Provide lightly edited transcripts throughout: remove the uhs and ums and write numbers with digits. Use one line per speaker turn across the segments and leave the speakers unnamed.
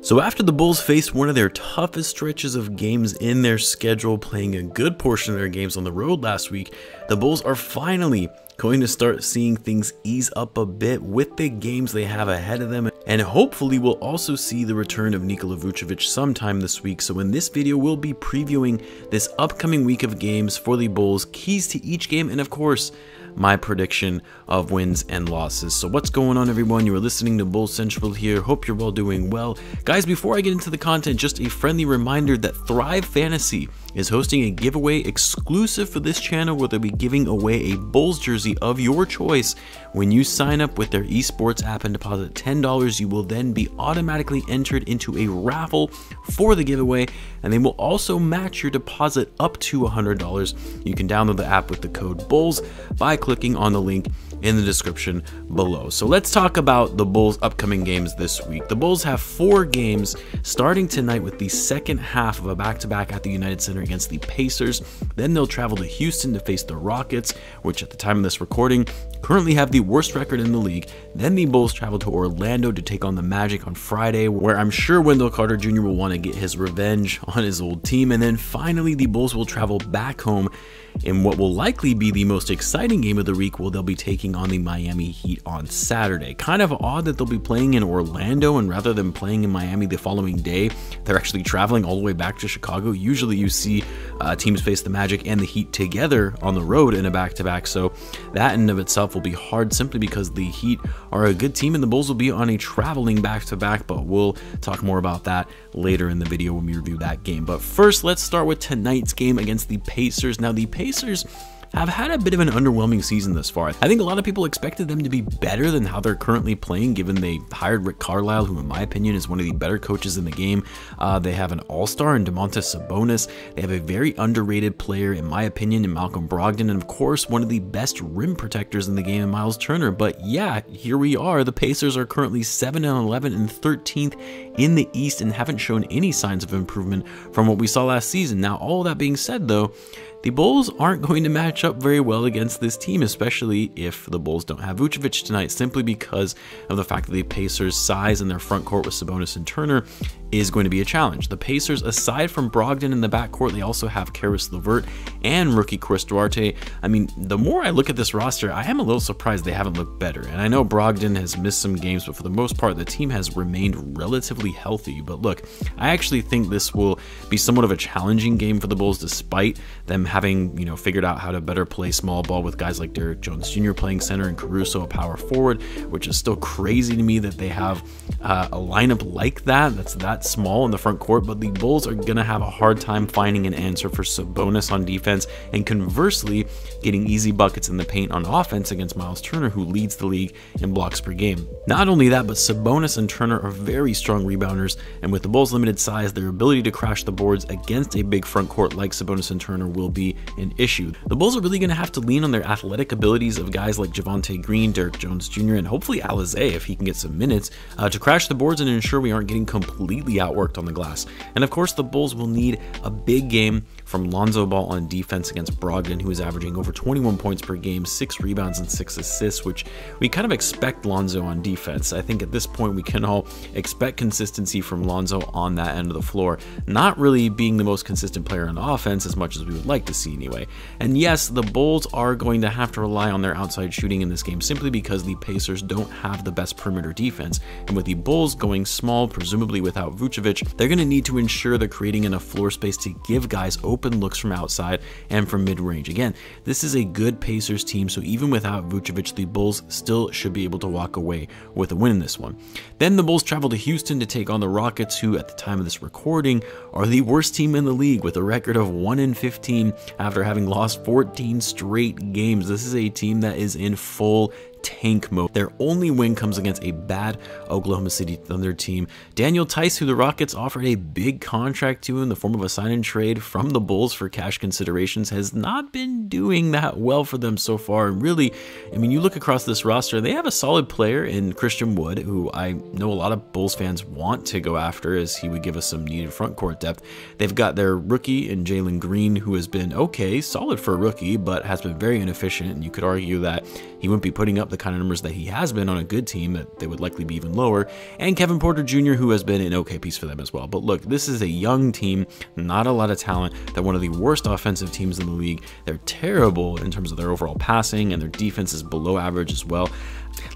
So after the Bulls faced one of their toughest stretches of games in their schedule, playing a good portion of their games on the road last week, the Bulls are finally going to start seeing things ease up a bit with the games they have ahead of them, and hopefully we'll also see the return of Nikola Vucevic sometime this week. So in this video, we'll be previewing this upcoming week of games for the Bulls, keys to each game, and of course, my prediction of wins and losses. So what's going on, everyone? You are listening to Bulls Central here. Hope you're all doing well. Guys, before I get into the content, just a friendly reminder that Thrive Fantasy is hosting a giveaway exclusive for this channel where they'll be giving away a Bulls jersey of your choice. When you sign up with their esports app and deposit $10, you will then be automatically entered into a raffle for the giveaway, and they will also match your deposit up to $100. You can download the app with the code BULLS by clicking on the link in the description below. So let's talk about the Bulls' upcoming games this week. The Bulls have 4 games starting tonight with the second half of a back-to-back at the United Center against the Pacers. Then they'll travel to Houston to face the Rockets, which at the time of this recording currently have the worst record in the league. Then the Bulls travel to Orlando to take on the Magic on Friday, where I'm sure Wendell Carter Jr. will want to get his revenge on his old team. And then finally, the Bulls will travel back home in what will likely be the most exciting game of the week, where they'll be taking on the Miami Heat on Saturday. Kind of odd that they'll be playing in Orlando, and rather than playing in Miami the following day, they're actually traveling all the way back to Chicago. Usually you see teams face the Magic and the Heat together on the road in a back-to-back, so that in and of itself will be hard simply because the Heat are a good team and the Bulls will be on a traveling back-to-back, but we'll talk more about that later in the video when we review that game. But first, let's start with tonight's game against the Pacers. Now, the Pacers have had a bit of an underwhelming season thus far. I think a lot of people expected them to be better than how they're currently playing, given they hired Rick Carlisle, who in my opinion is one of the better coaches in the game. They have an all-star in Domantas Sabonis. They have a very underrated player, in my opinion, in Malcolm Brogdon, and of course, one of the best rim protectors in the game in Miles Turner. But yeah, here we are. The Pacers are currently 7-11 and 13th in the East and haven't shown any signs of improvement from what we saw last season. Now, all that being said, though, the Bulls aren't going to match up very well against this team, especially if the Bulls don't have Vucevic tonight, simply because of the fact that the Pacers' size in their front court with Sabonis and Turner is going to be a challenge. The Pacers, aside from Brogdon in the backcourt, they also have Caris LeVert and rookie Chris Duarte. I mean, the more I look at this roster, I am a little surprised they haven't looked better. And I know Brogdon has missed some games, but for the most part, the team has remained relatively healthy. But look, I actually think this will be somewhat of a challenging game for the Bulls, despite them having, figured out how to better play small ball with guys like Derrick Jones Jr. playing center and Caruso a power forward, which is still crazy to me that they have a lineup like that, that's that small in the front court. But the Bulls are going to have a hard time finding an answer for Sabonis on defense, and conversely, getting easy buckets in the paint on offense against Miles Turner, who leads the league in blocks per game. Not only that, but Sabonis and Turner are very strong rebounders, and with the Bulls' limited size, their ability to crash the boards against a big front court like Sabonis and Turner will be an issue. The Bulls are really going to have to lean on their athletic abilities of guys like Javonte Green, Derrick Jones Jr., and hopefully Alizé, if he can get some minutes, to crash the boards and ensure we aren't getting completely outworked on the glass. And of course, the Bulls will need a big game from Lonzo Ball on defense against Brogdon, who is averaging over 21 points per game, 6 rebounds and 6 assists, which we kind of expect Lonzo on defense. I think at this point we can all expect consistency from Lonzo on that end of the floor, not really being the most consistent player on offense as much as we would like to see anyway. And yes, the Bulls are going to have to rely on their outside shooting in this game, simply because the Pacers don't have the best perimeter defense. And with the Bulls going small, presumably without Vucevic, they're going to need to ensure they're creating enough floor space to give guys open looks from outside and from mid-range. Again, this is a good Pacers team, so even without Vucevic, the Bulls still should be able to walk away with a win in this one. Then the Bulls travel to Houston to take on the Rockets, who at the time of this recording are the worst team in the league with a record of 1-15 after having lost 14 straight games. This is a team that is in full tank mode. Their only win comes against a bad Oklahoma City Thunder team. Daniel Tice, who the Rockets offered a big contract to in the form of a sign and trade from the Bulls for cash considerations, has not been doing that well for them so far. And really, I mean, you look across this roster, they have a solid player in Christian Wood, who I know a lot of Bulls fans want to go after, as he would give us some needed front court depth. They've got their rookie in Jalen Green, who has been okay, solid for a rookie, but has been very inefficient, and you could argue that he wouldn't be putting up up the kind of numbers that he has been on a good team, that they would likely be even lower, and Kevin Porter Jr., who has been an okay piece for them as well. But look, this is a young team, not a lot of talent. They're one of the worst offensive teams in the league. They're terrible in terms of their overall passing, and their defense is below average as well.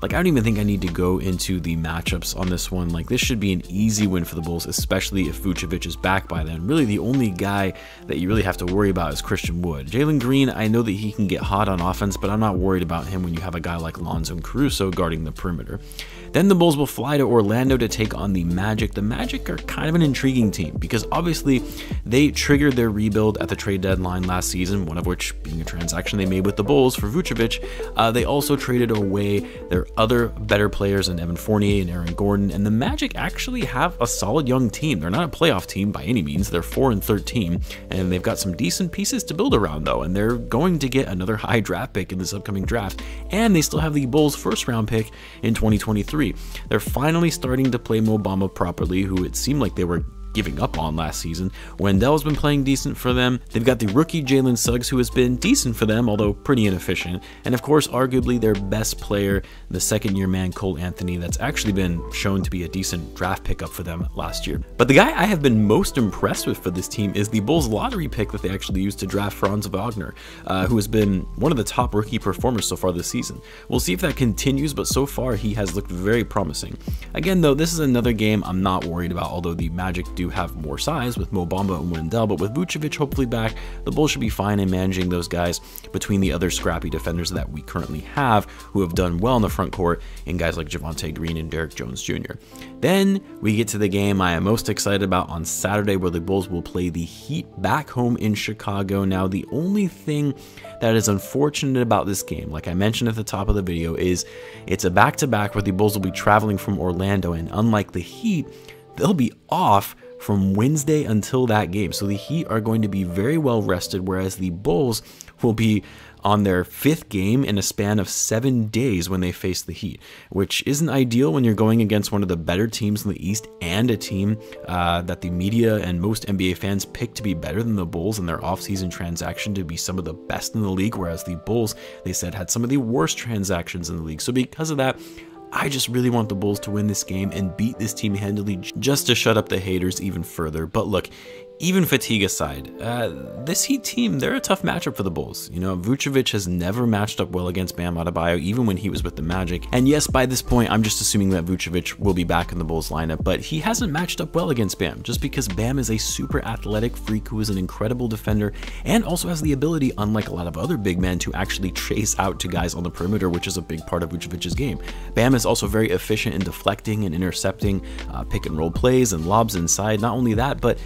Like, I don't even think I need to go into the matchups on this one. Like, this should be an easy win for the Bulls, especially if Vucevic is back by then. Really, the only guy that you really have to worry about is Christian Wood. Jalen Green, I know that he can get hot on offense, but I'm not worried about him when you have a guy like Lonzo and Caruso guarding the perimeter. Then the Bulls will fly to Orlando to take on the Magic. The Magic are kind of an intriguing team because obviously they triggered their rebuild at the trade deadline last season, one of which being a transaction they made with the Bulls for Vucevic. They also traded away their other better players in Evan Fournier and Aaron Gordon, and the Magic actually have a solid young team. They're not a playoff team by any means. They're 4-13, and they've got some decent pieces to build around though, and they're going to get another high draft pick in this upcoming draft, and they still have the Bulls' first round pick in 2023. They're finally starting to play Mo Bamba properly, who it seemed like they were giving up on last season. Wendell's been playing decent for them. They've got the rookie Jalen Suggs, who has been decent for them, although pretty inefficient. And of course, arguably their best player, the second-year man Cole Anthony, that's actually been shown to be a decent draft pickup for them last year. But the guy I have been most impressed with for this team is the Bulls lottery pick that they actually used to draft Franz Wagner, who has been one of the top rookie performers so far this season. We'll see if that continues, but so far he has looked very promising. Again though, this is another game I'm not worried about, although the Magic do have more size with Mo Bamba and Wendell, but with Vucevic hopefully back, the Bulls should be fine in managing those guys between the other scrappy defenders that we currently have who have done well in the front court, in guys like Javonte Green and Derrick Jones Jr. Then we get to the game I am most excited about on Saturday, where the Bulls will play the Heat back home in Chicago. Now, the only thing that is unfortunate about this game, like I mentioned at the top of the video, is it's a back-to-back where the Bulls will be traveling from Orlando, and unlike the Heat, they'll be off from Wednesday until that game. So the Heat are going to be very well rested, whereas the Bulls will be on their 5th game in a span of 7 days when they face the Heat, which isn't ideal when you're going against one of the better teams in the East and a team that the media and most NBA fans pick to be better than the Bulls in their offseason transaction to be some of the best in the league, whereas the Bulls, they said, had some of the worst transactions in the league. So because of that, I just really want the Bulls to win this game and beat this team handily just to shut up the haters even further. But look, even fatigue aside, this Heat team, they're a tough matchup for the Bulls. You know, Vucevic has never matched up well against Bam Adebayo, even when he was with the Magic. And yes, by this point, I'm just assuming that Vucevic will be back in the Bulls lineup, but he hasn't matched up well against Bam, just because Bam is a super athletic freak who is an incredible defender and also has the ability, unlike a lot of other big men, to actually chase out to guys on the perimeter, which is a big part of Vucevic's game. Bam is also very efficient in deflecting and intercepting pick and roll plays and lobs inside. Not only that, but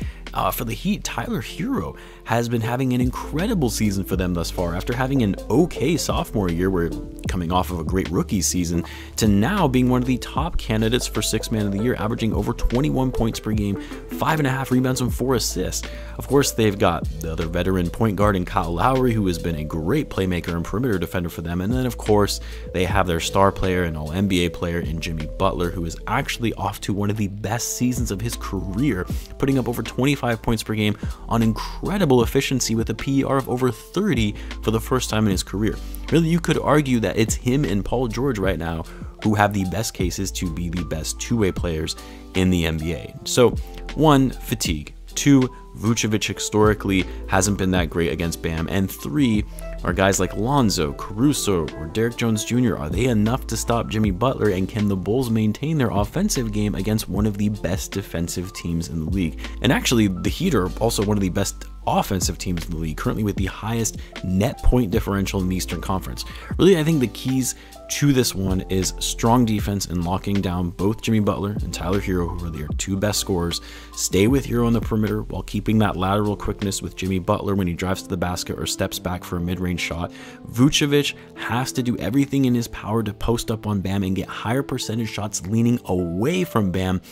for the Heat, Tyler Hero has been having an incredible season for them thus far. After having an okay sophomore year, where coming off of a great rookie season, to now being one of the top candidates for 6th man of the year, averaging over 21 points per game, 5.5 rebounds and 4 assists. Of course, they've got the other veteran point guard in Kyle Lowry, who has been a great playmaker and perimeter defender for them. And then, of course, they have their star player and all-NBA player in Jimmy Butler, who is actually off to one of the best seasons of his career, putting up over 25 points per game on incredible efficiency with a PER of over 30 for the first time in his career. Really, you could argue that it's him and Paul George right now who have the best cases to be the best two-way players in the NBA. So, 1, fatigue. 2, Vucevic historically hasn't been that great against Bam. And 3, are guys like Lonzo, Caruso, or Derrick Jones Jr., are they enough to stop Jimmy Butler, and can the Bulls maintain their offensive game against one of the best defensive teams in the league? And actually, the Heat are also one of the best offensive teams in the league, currently with the highest net point differential in the Eastern Conference. Really, I think the keys to this one is strong defense and locking down both Jimmy Butler and Tyler Hero, who are their 2 best scorers. Stay with Hero on the perimeter while keeping that lateral quickness with Jimmy Butler when he drives to the basket or steps back for a mid-range shot. Vucevic has to do everything in his power to post up on Bam and get higher percentage shots leaning away from Bam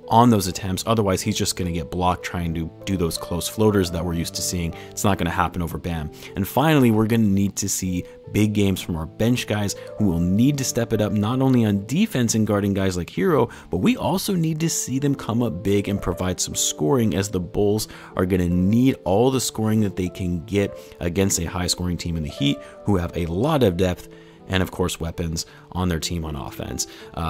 on those attempts. Otherwise, he's just going to get blocked trying to do those close floaters that we're used to seeing. It's not going to happen over Bam. And finally, we're going to need to see big games from our bench guys, who will need to step it up not only on defense and guarding guys like Hero, but we also need to see them come up big and provide some scoring, as the Bulls are going to need all the scoring that they can get against a high scoring team in the Heat, who have a lot of depth and of course weapons on their team on offense.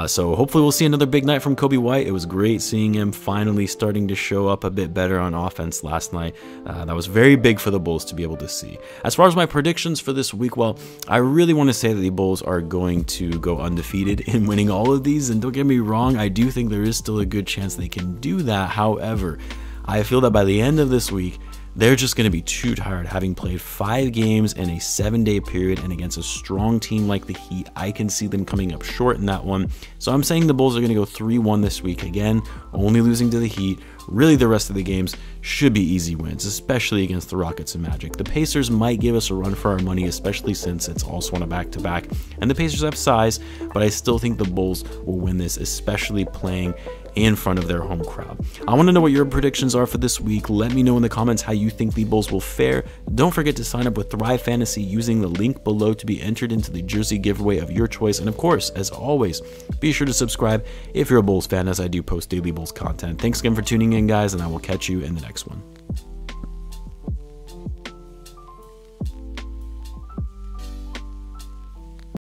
So hopefully we'll see another big night from Coby White. It was great seeing him finally starting to show up a bit better on offense last night. That was very big for the Bulls to be able to see. As far as my predictions for this week, well, I really want to say that the Bulls are going to go undefeated in winning all of these, and don't get me wrong, I do think there is still a good chance they can do that. However, I feel that by the end of this week, they're just going to be too tired, having played 5 games in a 7-day period, and against a strong team like the Heat, I can see them coming up short in that one. So I'm saying the Bulls are going to go 3-1 this week. Again, only losing to the Heat. Really, the rest of the games should be easy wins, especially against the Rockets and Magic. The Pacers might give us a run for our money, especially since it's also on a back-to-back, and the Pacers have size, but I still think the Bulls will win this, especially playing in front of their home crowd. I want to know what your predictions are for this week. Let me know in the comments how you think the Bulls will fare. Don't forget to sign up with Thrive Fantasy using the link below to be entered into the jersey giveaway of your choice. And of course, as always, be sure to subscribe if you're a Bulls fan, as I do post daily Bulls content. Thanks again for tuning in, guys, and I will catch you in the next one.